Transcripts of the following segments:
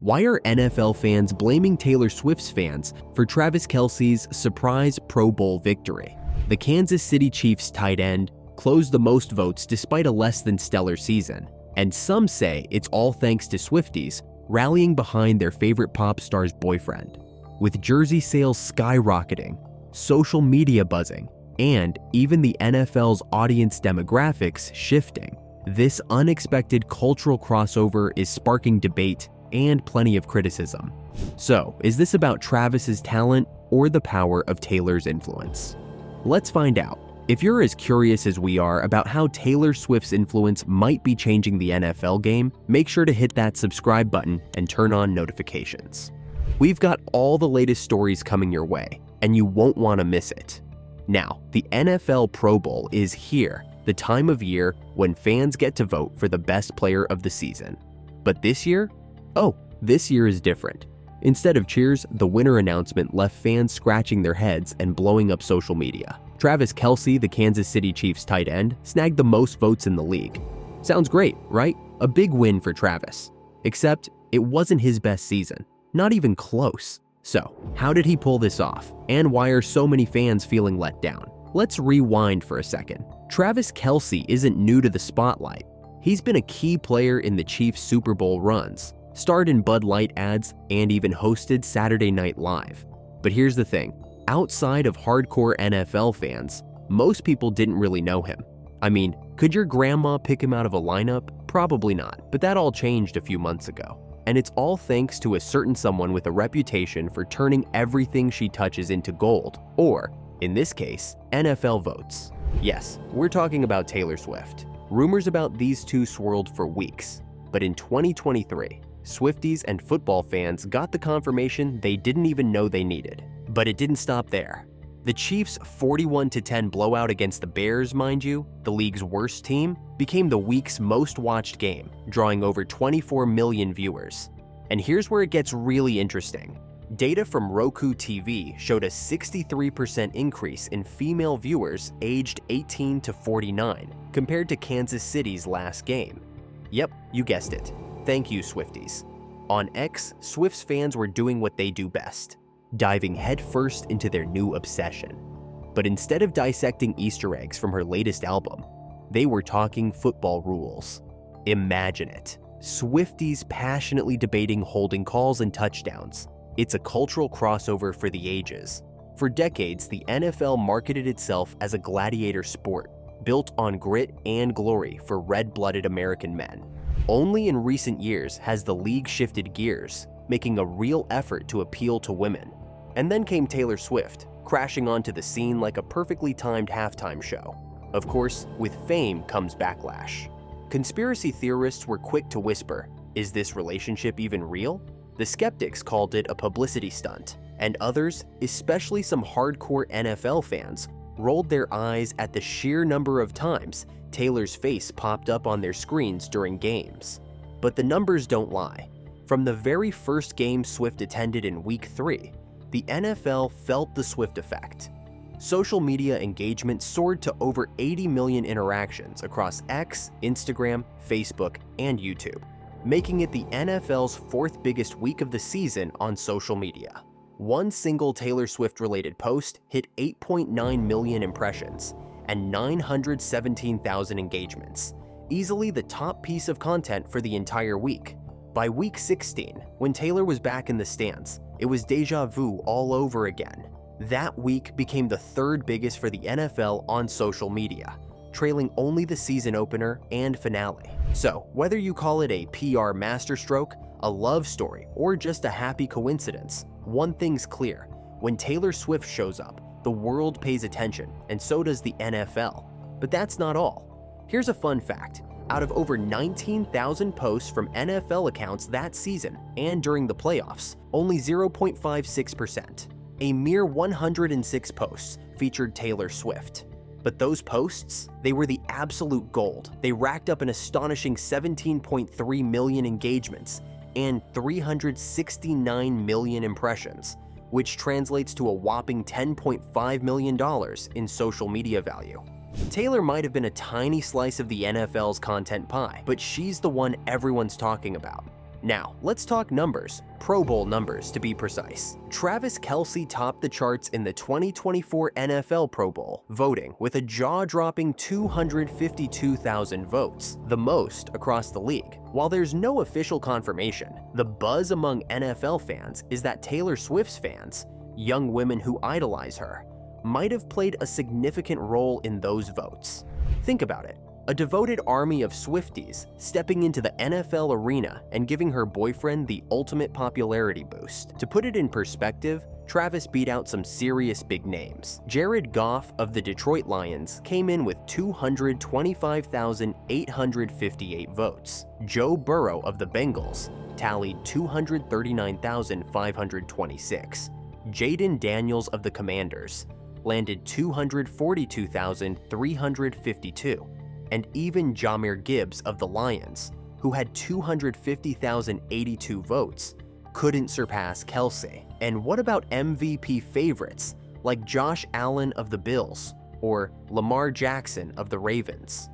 Why are NFL fans blaming Taylor Swift's fans for Travis Kelce's surprise Pro Bowl victory? The Kansas City Chiefs tight end closed the most votes despite a less than stellar season, and some say it's all thanks to Swifties rallying behind their favorite pop star's boyfriend. With jersey sales skyrocketing, social media buzzing, and even the NFL's audience demographics shifting, this unexpected cultural crossover is sparking debate and plenty of criticism. So, is this about Travis's talent or the power of Taylor's influence? Let's find out. If you're as curious as we are about how Taylor Swift's influence might be changing the NFL game, make sure to hit that subscribe button and turn on notifications. We've got all the latest stories coming your way, and you won't want to miss it. Now, the NFL Pro Bowl is here, the time of year when fans get to vote for the best player of the season. But this year? Oh, this year is different. Instead of cheers, the winner announcement left fans scratching their heads and blowing up social media. Travis Kelce, the Kansas City Chiefs tight end, snagged the most votes in the league. Sounds great, right? A big win for Travis. Except, it wasn't his best season. Not even close. So, how did he pull this off? And why are so many fans feeling let down? Let's rewind for a second. Travis Kelce isn't new to the spotlight. He's been a key player in the Chiefs' Super Bowl runs, starred in Bud Light ads, and even hosted Saturday Night Live. But here's the thing. Outside of hardcore NFL fans, most people didn't really know him. I mean, could your grandma pick him out of a lineup? Probably not, but that all changed a few months ago. And it's all thanks to a certain someone with a reputation for turning everything she touches into gold, or, in this case, NFL votes. Yes, we're talking about Taylor Swift. Rumors about these two swirled for weeks, but in 2023, Swifties and football fans got the confirmation they didn't even know they needed. But it didn't stop there. The Chiefs' 41-10 blowout against the Bears, mind you, the league's worst team, became the week's most watched game, drawing over 24 million viewers. And here's where it gets really interesting. Data from Roku TV showed a 63% increase in female viewers aged 18 to 49 compared to Kansas City's last game. Yep, you guessed it. Thank you, Swifties. On X, Swift's fans were doing what they do best, diving headfirst into their new obsession. But instead of dissecting Easter eggs from her latest album, they were talking football rules. Imagine it. Swifties passionately debating holding calls and touchdowns. It's a cultural crossover for the ages. For decades, the NFL marketed itself as a gladiator sport, built on grit and glory for red-blooded American men. Only in recent years has the league shifted gears, making a real effort to appeal to women. And then came Taylor Swift, crashing onto the scene like a perfectly timed halftime show. Of course, with fame comes backlash. Conspiracy theorists were quick to whisper, "Is this relationship even real?" The skeptics called it a publicity stunt, and others, especially some hardcore NFL fans, rolled their eyes at the sheer number of times Taylor's face popped up on their screens during games. But the numbers don't lie. From the very first game Swift attended in Week 3, the NFL felt the Swift effect. Social media engagement soared to over 80 million interactions across X, Instagram, Facebook, and YouTube, making it the NFL's fourth biggest week of the season on social media. One single Taylor Swift-related post hit 8.9 million impressions and 917,000 engagements, easily the top piece of content for the entire week. By week 16, when Taylor was back in the stands, it was deja vu all over again. That week became the third biggest for the NFL on social media, trailing only the season opener and finale. So, whether you call it a PR masterstroke, a love story, or just a happy coincidence, one thing's clear. When Taylor Swift shows up, the world pays attention, and so does the NFL. But that's not all. Here's a fun fact. Out of over 19,000 posts from NFL accounts that season and during the playoffs, only 0.56%, a mere 106 posts, featured Taylor Swift. But those posts, they were the absolute gold. They racked up an astonishing 17.3 million engagements and 369 million impressions, which translates to a whopping $10.5 million in social media value. Taylor might have been a tiny slice of the NFL's content pie, but she's the one everyone's talking about. Now, let's talk numbers, Pro Bowl numbers to be precise. Travis Kelce topped the charts in the 2024 NFL Pro Bowl voting with a jaw-dropping 252,000 votes, the most across the league. While there's no official confirmation, the buzz among NFL fans is that Taylor Swift's fans, young women who idolize her, might have played a significant role in those votes. Think about it. A devoted army of Swifties stepping into the NFL arena and giving her boyfriend the ultimate popularity boost. To put it in perspective, Travis beat out some serious big names. Jared Goff of the Detroit Lions came in with 225,858 votes. Joe Burrow of the Bengals tallied 239,526. Jaden Daniels of the Commanders landed 242,352. And even Jahmyr Gibbs of the Lions, who had 250,082 votes, couldn't surpass Kelce. And what about MVP favorites like Josh Allen of the Bills or Lamar Jackson of the Ravens?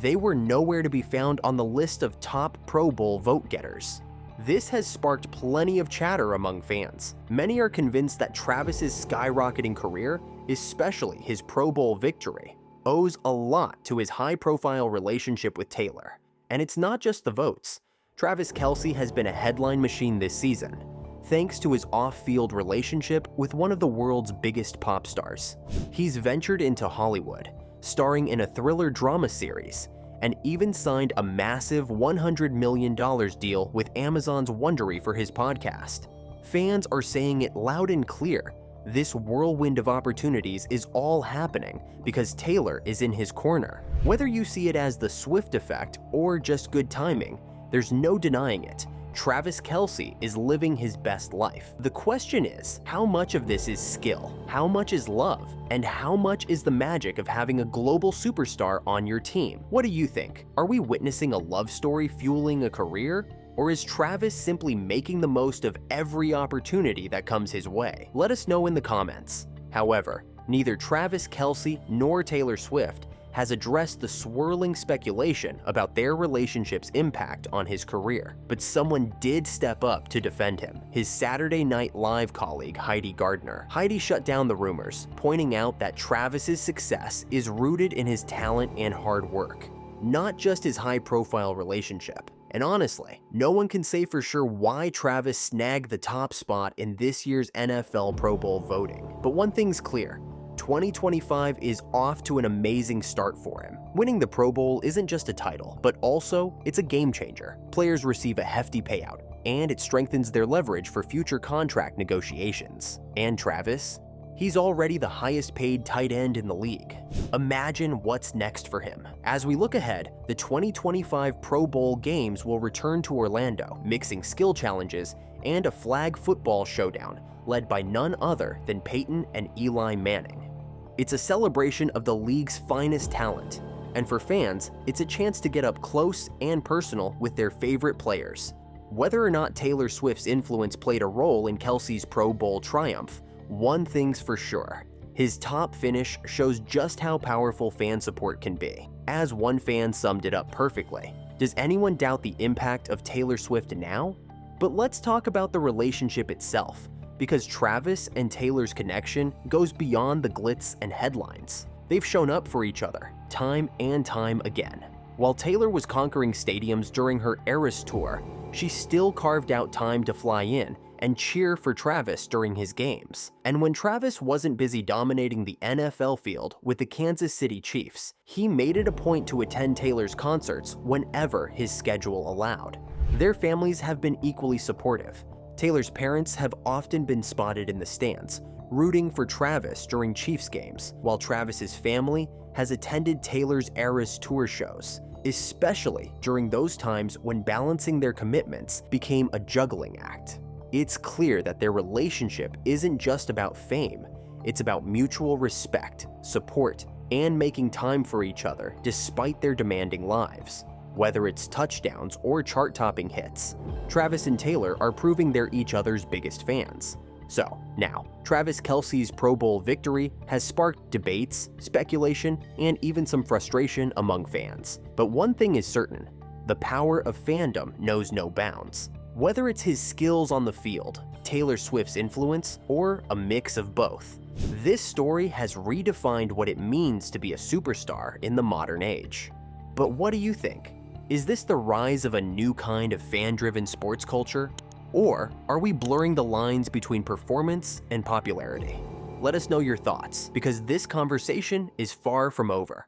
They were nowhere to be found on the list of top Pro Bowl vote getters. This has sparked plenty of chatter among fans. Many are convinced that Travis's skyrocketing career, especially his Pro Bowl victory, owes a lot to his high-profile relationship with Taylor. And it's not just the votes. Travis Kelce has been a headline machine this season, thanks to his off-field relationship with one of the world's biggest pop stars. He's ventured into Hollywood, starring in a thriller drama series, and even signed a massive $100 million deal with Amazon's Wondery for his podcast. Fans are saying it loud and clear. This whirlwind of opportunities is all happening because Taylor is in his corner. Whether you see it as the Swift effect or just good timing, there's no denying it. Travis Kelce is living his best life. The question is, how much of this is skill? How much is love? And how much is the magic of having a global superstar on your team? What do you think? Are we witnessing a love story fueling a career? Or is Travis simply making the most of every opportunity that comes his way? Let us know in the comments. However, neither Travis Kelce nor Taylor Swift has addressed the swirling speculation about their relationship's impact on his career. But someone did step up to defend him, his Saturday Night Live colleague Heidi Gardner. Heidi shut down the rumors, pointing out that Travis's success is rooted in his talent and hard work, not just his high-profile relationship. And honestly, no one can say for sure why Travis snagged the top spot in this year's NFL Pro Bowl voting. But one thing's clear, 2025 is off to an amazing start for him. Winning the Pro Bowl isn't just a title, but also it's a game changer. Players receive a hefty payout, and it strengthens their leverage for future contract negotiations. And Travis? He's already the highest paid tight end in the league. Imagine what's next for him. As we look ahead, the 2025 Pro Bowl games will return to Orlando, mixing skill challenges and a flag football showdown led by none other than Peyton and Eli Manning. It's a celebration of the league's finest talent, and for fans, it's a chance to get up close and personal with their favorite players. Whether or not Taylor Swift's influence played a role in Kelce's Pro Bowl triumph, one thing's for sure, his top finish shows just how powerful fan support can be. As one fan summed it up perfectly, does anyone doubt the impact of Taylor Swift now? But let's talk about the relationship itself, because Travis and Taylor's connection goes beyond the glitz and headlines. They've shown up for each other, time and time again. While Taylor was conquering stadiums during her Eras tour, she still carved out time to fly in and cheer for Travis during his games. And when Travis wasn't busy dominating the NFL field with the Kansas City Chiefs, he made it a point to attend Taylor's concerts whenever his schedule allowed. Their families have been equally supportive. Taylor's parents have often been spotted in the stands, rooting for Travis during Chiefs games, while Travis's family has attended Taylor's Eras tour shows, especially during those times when balancing their commitments became a juggling act. It's clear that their relationship isn't just about fame, it's about mutual respect, support, and making time for each other despite their demanding lives. Whether it's touchdowns or chart-topping hits, Travis and Taylor are proving they're each other's biggest fans. So, now, Travis Kelce's Pro Bowl victory has sparked debates, speculation, and even some frustration among fans. But one thing is certain, the power of fandom knows no bounds. Whether it's his skills on the field, Taylor Swift's influence, or a mix of both, this story has redefined what it means to be a superstar in the modern age. But what do you think? Is this the rise of a new kind of fan-driven sports culture? Or are we blurring the lines between performance and popularity? Let us know your thoughts, because this conversation is far from over.